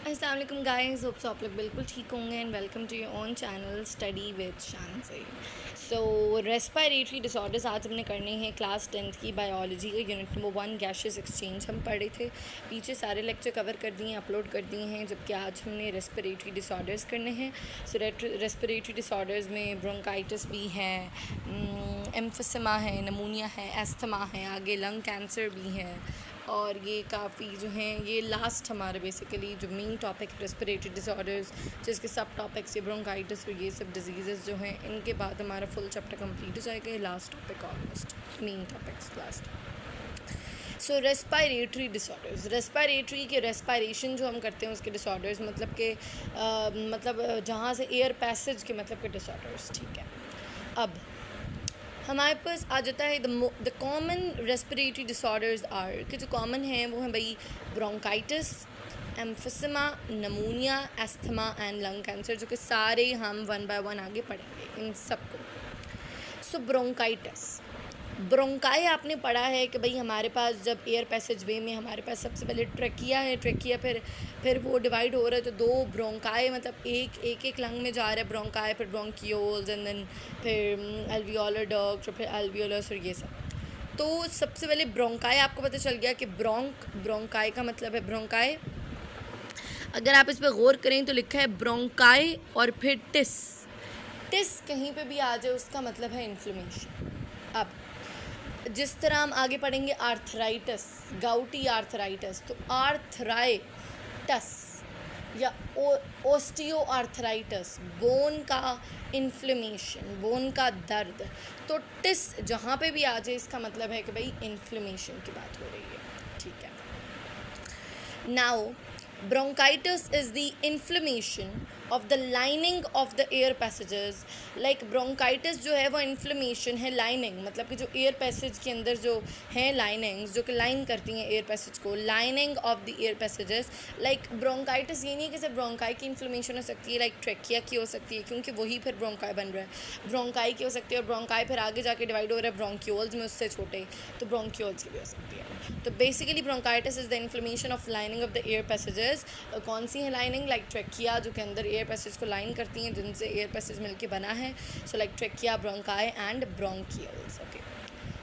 अस्सलाम वालेकुम guys, hope so आप लोग बिल्कुल ठीक होंगे and welcome to your own channel study with शानज़ी। सो रेस्पिरेटरी डिसऑर्डर्स आज हमने करने हैं क्लास 10th की बायोलॉजी का यूनिट नंबर 1 गैसेस एक्सचेंज हम पढ़े थे। पीछे सारे लेक्चर कवर कर दिए, अपलोड कर दिए हैं, जबकि आज हमने रेस्पिरेटरी डिसऑर्डर्स करने हैं। सो रेस्पिरेटरी डिसऑर्डर्स में ब्रोंकाइटिस भी है, एम्फिसमा है, नमूनिया है, एस्थमा है, आगे लंग कैंसर भी है। और ये काफ़ी जो हैं ये लास्ट हमारे बेसिकली जो मेन टॉपिक रेस्पिरेटरी डिसऑर्डर्स, जिसके सब टॉपिक्स ये ब्रोंकाइटिस और ये सब डिजीज़ जो हैं, इनके बाद हमारा फुल चैप्टर कंप्लीट हो जाएगा। ये last topic almost main topics last. So respiratory disorders, respiratory के रेस्पिरेशन जो हम करते हैं उसके डिसऑर्डर्स मतलब के जहाँ से एयर पैसेज के मतलब के डिसऑर्डर्स। ठीक है, अब हमारे पास आ जाता है the common respiratory disorders are कि जो कॉमन हैं वो हैं भाई bronchitis, emphysema, pneumonia, asthma and lung cancer, जो कि सारे हम वन बाय वन आगे पढ़ेंगे इन सबको। सो ब्रोंकाई आपने पढ़ा है कि भाई हमारे पास जब एयर पैसेज वे में हमारे पास सबसे पहले ट्रेकिया है, ट्रेकिया फिर वो डिवाइड हो रहा है तो दो ब्रोंकाई मतलब एक लंग में जा रहा है ब्रोंकाई, फिर ब्रोंकियोल्स एंड देन फिर एल्वियोलर डक्ट और फिर एल्वियोलस और ये सब। तो सबसे पहले ब्रोंकाई आपको पता चल गया कि ब्रोंकाई का मतलब है ब्रोंकाई। अगर आप इस पर गौर करें तो लिखा है ब्रोंकाई और फिर टिस कहीं पे भी आ जाए उसका मतलब है इन्फ्लेमेशन। अब जिस तरह हम आगे पढ़ेंगे आर्थराइटिस, गाउटी आर्थराइटिस, तो आर्थराइटस या ओस्टियो आर्थराइटिस, बोन का इन्फ्लेमेशन, बोन का दर्द, तो टिस जहाँ पे भी आ जाए इसका मतलब है कि भाई इन्फ्लेमेशन की बात हो रही है। ठीक है, now bronchitis is the inflammation of the lining of the air passages। like bronchitis जो है वो inflammation है lining, मतलब कि जो air passage के अंदर जो हैं linings जो कि line करती हैं air passage को, lining of the air passages। like bronchitis ये नहीं है कि सिर्फ bronchi की inflammation हो सकती है, like trachea की हो सकती है क्योंकि वही फिर bronchi बन रहा है, bronchi की हो सकती है और bronchi फिर आगे जाके डिवाइड हो रहा है bronchioles में, उससे छोटे तो bronchioles की भी हो सकती है। तो basically bronchitis is the inflammation of lining of the air passages। कौन सी है लाइनिंग? लाइक ट्रेकिया जो कि अंदर एयर पैसेज को लाइन करती हैं, जिनसे एयर पैसेज मिलके बना है। So like trachea, bronchi and bronchioles. Okay,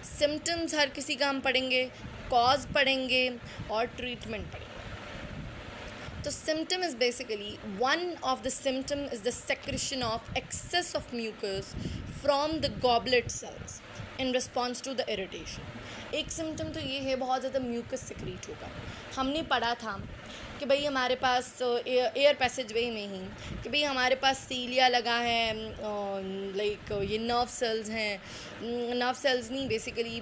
symptoms हर किसी का हम पढ़ेंगे, कॉज पढ़ेंगे और ट्रीटमेंट पढ़ेंगे। तो symptom is basically one of the symptom is the secretion of excess of mucus from the goblet cells in response to the irritation. एक सिम्टम तो ये है बहुत ज़्यादा म्यूकस सिक्रीट होगा। हमने पढ़ा था कि भाई हमारे पास एयर पैसेज वे में ही कि भाई हमारे पास सीलिया लगा है, लाइक ये नर्व सेल्स हैं, नर्व सेल्स नहीं बेसिकली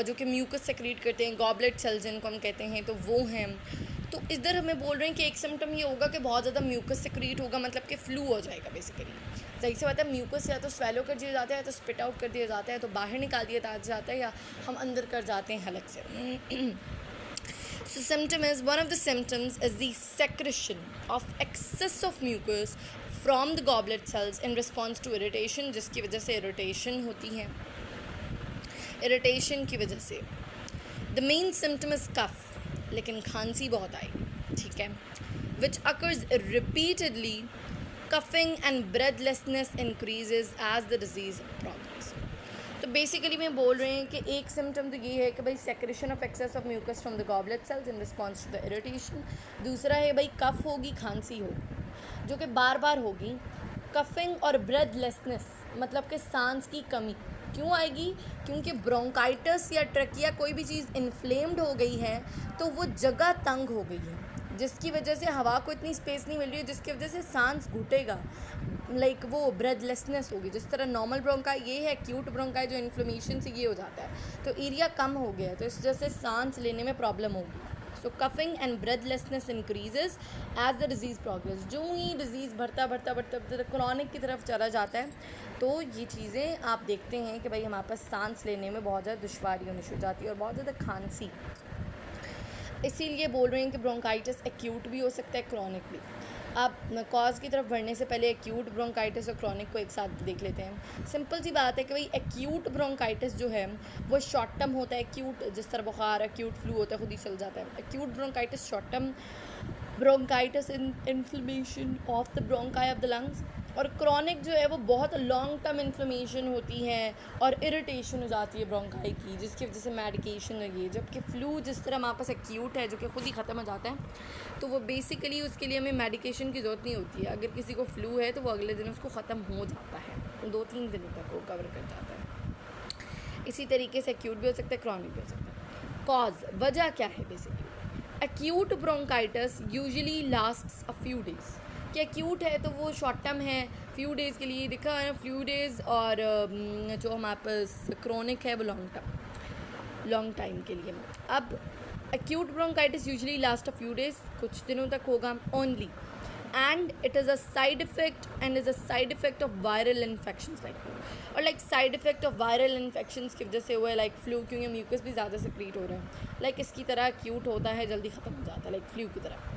जो कि म्यूकस सेक्रीट करते हैं, गॉबलेट सेल्स जिनको हम कहते हैं, तो वो हैं। तो इधर हमें बोल रहे हैं कि एक सिम्टम ये होगा कि बहुत ज़्यादा म्यूकस सेक्रीट होगा, मतलब कि फ्लू हो जाएगा बेसिकली। सही से बात है, म्यूकस या तो स्वेलो कर दिया जाता है या तो स्पिट आउट कर दिया जाता है, तो बाहर निकाल दिया जाता है या हम अंदर कर जाते हैं हलक से। So symptom is one of the symptoms is the secretion of excess of mucus from the goblet cells in response to irritation, जिसकी वजह से irritation होती है। irritation की वजह से the main symptom is cough, लेकिन खांसी बहुत आएगी। ठीक है, which occurs repeatedly, coughing and breathlessness increases as the disease progresses। तो बेसिकली मैं बोल रहे हैं कि एक सिम्टम तो ये है कि भाई secretion of excess of mucus from the goblet cells in response to the irritation. दूसरा है भाई कफ होगी, खांसी होगी जो कि बार बार होगी। कफिंग और ब्रेथलेसनेस मतलब कि सांस की कमी क्यों आएगी? क्योंकि ब्रोंकाइटिस या ट्रकिया कोई भी चीज़ इन्फ्लेम्ड हो गई है तो वो जगह तंग हो गई है, जिसकी वजह से हवा को इतनी स्पेस नहीं मिल रही है, जिसकी वजह से सांस घुटेगा, लाइक वो ब्रेथलेसनेस होगी। जिस तरह नॉर्मल ब्रोंकाई ये है, एक्यूट ब्रोंकाई जो इन्फ्लेमेशन से ये हो जाता है, तो एरिया कम हो गया है तो इस वजह से सांस लेने में प्रॉब्लम होगी। So coughing and breathlessness increases as the disease progress. जो ही डिजीज़ बढ़ता क्रॉनिक की तरफ चला जाता है तो ये चीज़ें आप देखते हैं कि भाई हमारे पास सांस लेने में बहुत ज़्यादा दुश्वारी होनी शुरू हो जाती है और बहुत ज़्यादा खांसी। इसीलिए बोल रहे हैं कि ब्रोंकाइटिस एक्यूट भी हो सकता है, क्रॉनिक भी। आप कॉज की तरफ बढ़ने से पहले एक्यूट ब्रोंकाइटिस और क्रॉनिक को एक साथ देख लेते हैं। सिंपल सी बात है कि भाई एक्यूट ब्रोंकाइटिस जो है वो शॉर्ट टर्म होता है। एक्यूट जिस तरह बुखार, एक्यूट फ्लू होता है, खुद ही चल जाता है। Acute bronchitis short term bronchitis inflammation of the bronchi of the lungs. और क्रॉनिक जो है वो बहुत लॉन्ग टर्म इन्फ्लेमेशन होती है और इरिटेशन हो जाती है ब्रोंकाई की, जिसकी वजह से मेडिकेशन लगी। जबकि फ्लू जिस तरह हमारे पास एक्यूट है जो कि खुद ही ख़त्म हो जाता है, तो वो बेसिकली उसके लिए हमें मेडिकेशन की ज़रूरत नहीं होती है। अगर किसी को फ्लू है तो वो अगले दिन उसको ख़त्म हो जाता है, 2-3 दिनों तक वो कवर कर जाता है। इसी तरीके से एक्यूट भी हो सकता है, क्रॉनिक भी हो सकता है। कॉज, वजह क्या है basically? Acute bronchitis usually lasts अ फ्यू डेज़। कि एक्यूट है तो वो शॉर्ट टर्म है, फ्यू डेज़ के लिए दिखा है ना, फ्यू डेज़। और जो हमारे पास क्रॉनिक है वो लॉन्ग टाइम के लिए। अब acute bronchitis usually last a few days, कुछ दिनों तक होगा only, and it is a side effect of viral infections like side effect of viral infections की वजह से हुआ है, लाइक फ्लू, क्योंकि म्यूकस भी ज़्यादा सेक्रीट हो रहे हैं, लाइक इसकी तरह एक्यूट होता है, जल्दी ख़त्म हो जाता है, लाइक फ्लू की तरह।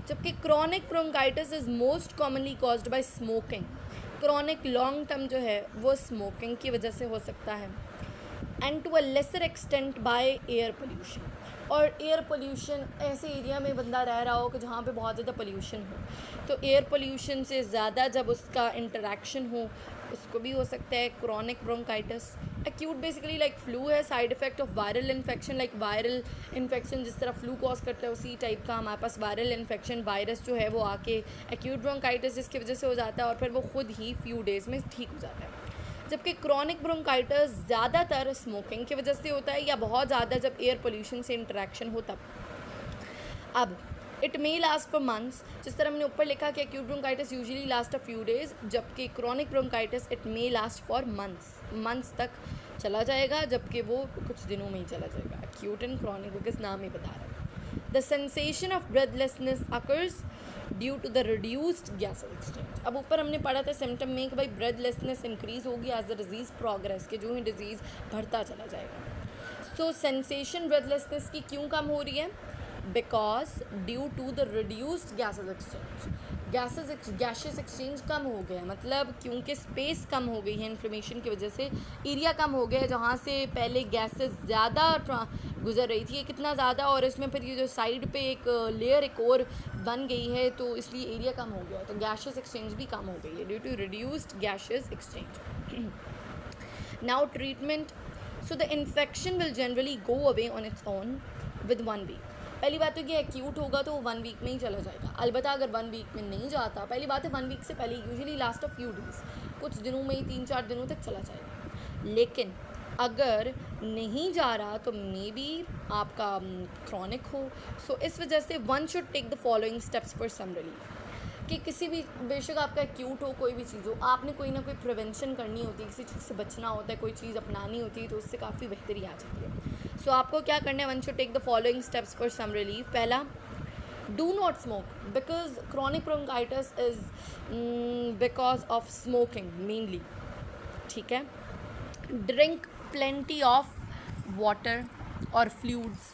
जबकि chronic bronchitis is most commonly caused by smoking. Chronic long term जो है वो स्मोकिंग की वजह से हो सकता है, and to a lesser extent by air pollution. और एयर पोल्यूशन, ऐसे एरिया में बंदा रह रहा हो कि जहाँ पे बहुत ज़्यादा पोल्यूशन हो, तो एयर पोल्यूशन से ज़्यादा जब उसका इंटरेक्शन हो, उसको भी हो सकता है chronic bronchitis. Acute basically like flu है, side effect of viral infection, like viral infection जिस तरह फ्लू कॉज करता है उसी टाइप का हमारे पास वायरल इन्फेक्शन, वायरस जो है वो आके एक्यूट ब्रोंकाइटिस जिसकी वजह से हो जाता है, और फिर वो खुद ही फ्यू डेज़ में ठीक हो जाता है। जबकि क्रॉनिक ब्रोंकाइटिस ज़्यादातर स्मोकिंग की वजह से होता है, या बहुत ज़्यादा जब एयर पोल्यूशन से इंटरेक्शन हो तब। अब it may last for months, जिस तरह हमने ऊपर लिखा कि acute bronchitis usually last a few days, जबकि chronic bronchitis it may last for months तक चला जाएगा, जबकि वो कुछ दिनों में ही चला जाएगा। एक्यूट एंड क्रॉनिक बिकॉज नाम ही बता रहा है। The sensation of breathlessness occurs due to the reduced gases exchange. अब ऊपर हमने पढ़ा था सिम्टम में कि भाई ब्रेथलेसनेस इंक्रीज़ होगी एज द डिजीज़ प्रोग्रेस, के जो ही डिजीज़ बढ़ता चला जाएगा। सो सेंसेशन ब्रेथलेसनेस की क्यों कम हो रही है? Because due to the reduced gases exchange, gases exchange कम हो गया, मतलब क्योंकि स्पेस कम हो गई है इन्फ्लेमेशन की वजह से, एरिया कम हो गया है जहाँ से पहले गैसेस ज़्यादा गुजर रही थी, कितना ज़्यादा, और इसमें फिर ये जो साइड पे एक लेयर एक और बन गई है, तो इसलिए एरिया कम हो गया, तो गैसेस एक्सचेंज भी कम हो गई है due to reduced gases exchange. Now treatment, so the infection will generally go away on its own with 1 week. पहली बात तो कि एक्यूट होगा तो 1 वीक में ही चला जाएगा। अलबत्ता अगर 1 वीक में नहीं जाता, पहली बात है 1 वीक से पहले usually last a few days, कुछ दिनों में ही 3-4 दिनों तक चला जाएगा। लेकिन अगर नहीं जा रहा तो मे बी आपका क्रॉनिक हो। सो इस वजह से one should take the following steps for some relief, कि किसी भी, बेशक आपका एक्यूट हो, कोई भी चीज़ हो, आपने कोई ना कोई प्रिवेंशन करनी होती है, किसी चीज़ से बचना होता है, कोई चीज़ अपनानी होती है, तो उससे काफ़ी बेहतरी आ जाती है। सो आपको क्या करना है? One should take the following steps for some relief. पहला, do not smoke, because chronic bronchitis is because of smoking mainly, ठीक है। ड्रिंक प्लेंटी ऑफ वाटर और फ्लूइड्स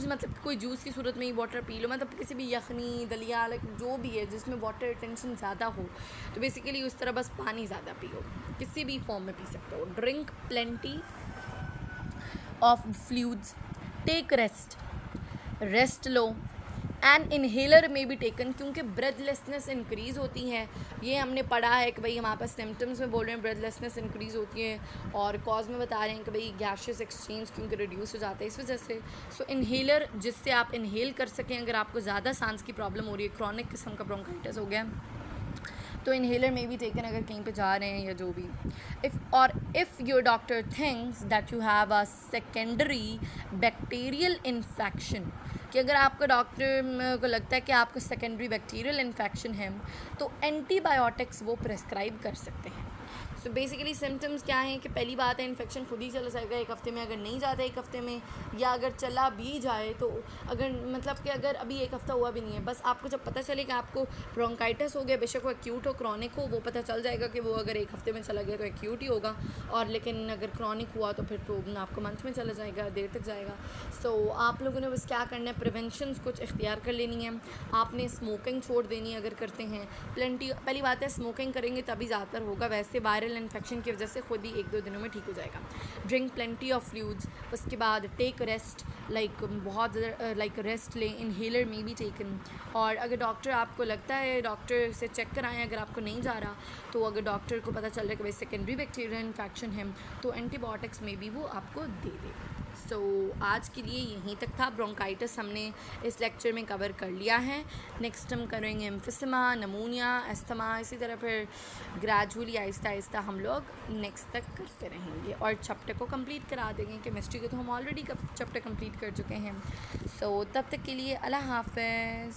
मतलब कोई जूस की सूरत में ही वाटर पी लो, मतलब किसी भी यखनी, दलिया, लाइक जो भी है जिसमें वाटर रिटेंशन ज़्यादा हो, तो बेसिकली उस तरह बस पानी ज़्यादा पियो, किसी भी फॉर्म में पी सकते हो। Drink plenty of fluids, take rest लो, एंड इन्हेलर में भी टेकन, क्योंकि ब्रेथलेसनेस इंक्रीज़ होती है। ये हमने पढ़ा है कि भाई हमारे पास सिम्टम्स में बोल रहे हैं ब्रेथलेसनेस इंक्रीज़ होती है, और कॉज में बता रहे हैं कि भाई गैसेस एक्सचेंज क्योंकि रिड्यूस हो जाता है इस वजह से। सो इन्हेलर, जिससे आप इन्हेल कर सकें, अगर आपको ज़्यादा सांस की प्रॉब्लम हो रही है, क्रॉनिक किस्म का ब्रोंकाइटिस हो गया, तो इन्हेलर में भी टेकन अगर कहीं पे जा रहे हैं या जो भी। If your doctor thinks that you have a secondary bacterial infection, कि अगर आपका डॉक्टर को लगता है कि आपको सेकेंडरी बैक्टीरियल इन्फेक्शन है, तो एंटीबायोटिक्स वो प्रेस्क्राइब कर सकते हैं। सो बेसिकली सिम्टम्स क्या हैं कि पहली बात है इन्फेक्शन खुद ही चला जाएगा 1 हफ़्ते में, अगर नहीं जाता 1 हफ़्ते में, या अगर चला भी जाए तो अगर मतलब कि अगर अभी 1 हफ़्ता हुआ भी नहीं है, बस आपको जब पता चले कि आपको ब्रोंकाइटिस हो गया, बेशक वो एक्यूट हो क्रॉनिक हो, वो पता चल जाएगा कि वो अगर 1 हफ़्ते में चला गया तो एक्यूट ही होगा, और लेकिन अगर क्रॉनिक हुआ तो फिर तो आपको मंथ में चला जाएगा, देर तक जाएगा। सो आप लोगों ने बस क्या करना है, प्रिवेंशंस कुछ इख्तियार कर लेनी है। आपने स्मोकिंग छोड़ देनी है अगर करते हैं, पहली बात है स्मोकिंग करेंगे तभी ज़्यादातर होगा, वैसे वायरल वायरल इन्फेक्शन की वजह से खुद ही 1-2 दिनों में ठीक हो जाएगा। ड्रिंक प्लेंटी ऑफ फ्लूइड्स, उसके बाद टेक रेस्ट, लाइक बहुत ज़्यादा लाइक रेस्ट लें, इनहेलर में भी टेकन। और अगर डॉक्टर आपको लगता है, डॉक्टर से चेक कराएं, अगर आपको नहीं जा रहा तो अगर डॉक्टर को पता चल रहा है कि भाई सेकेंडरी बैक्टीरियल इन्फेक्शन है तो एंटीबायोटिक्स में भी वो आपको दे दे। सो आज के लिए यहीं तक था। ब्रोंकाइटिस हमने इस लेक्चर में कवर कर लिया है। नेक्स्ट हम करेंगे एम्फिसमा, नमूनिया, अस्थमा, इसी तरह फिर ग्रेजुअली आहिस्ता आहिस्ता हम लोग नेक्स्ट तक करते रहेंगे और चैप्टर को कंप्लीट करा देंगे। केमिस्ट्री को तो हम ऑलरेडी चैप्टर कंप्लीट कर चुके हैं। सो तब तक के लिए अल्लाह हाफ़िज़।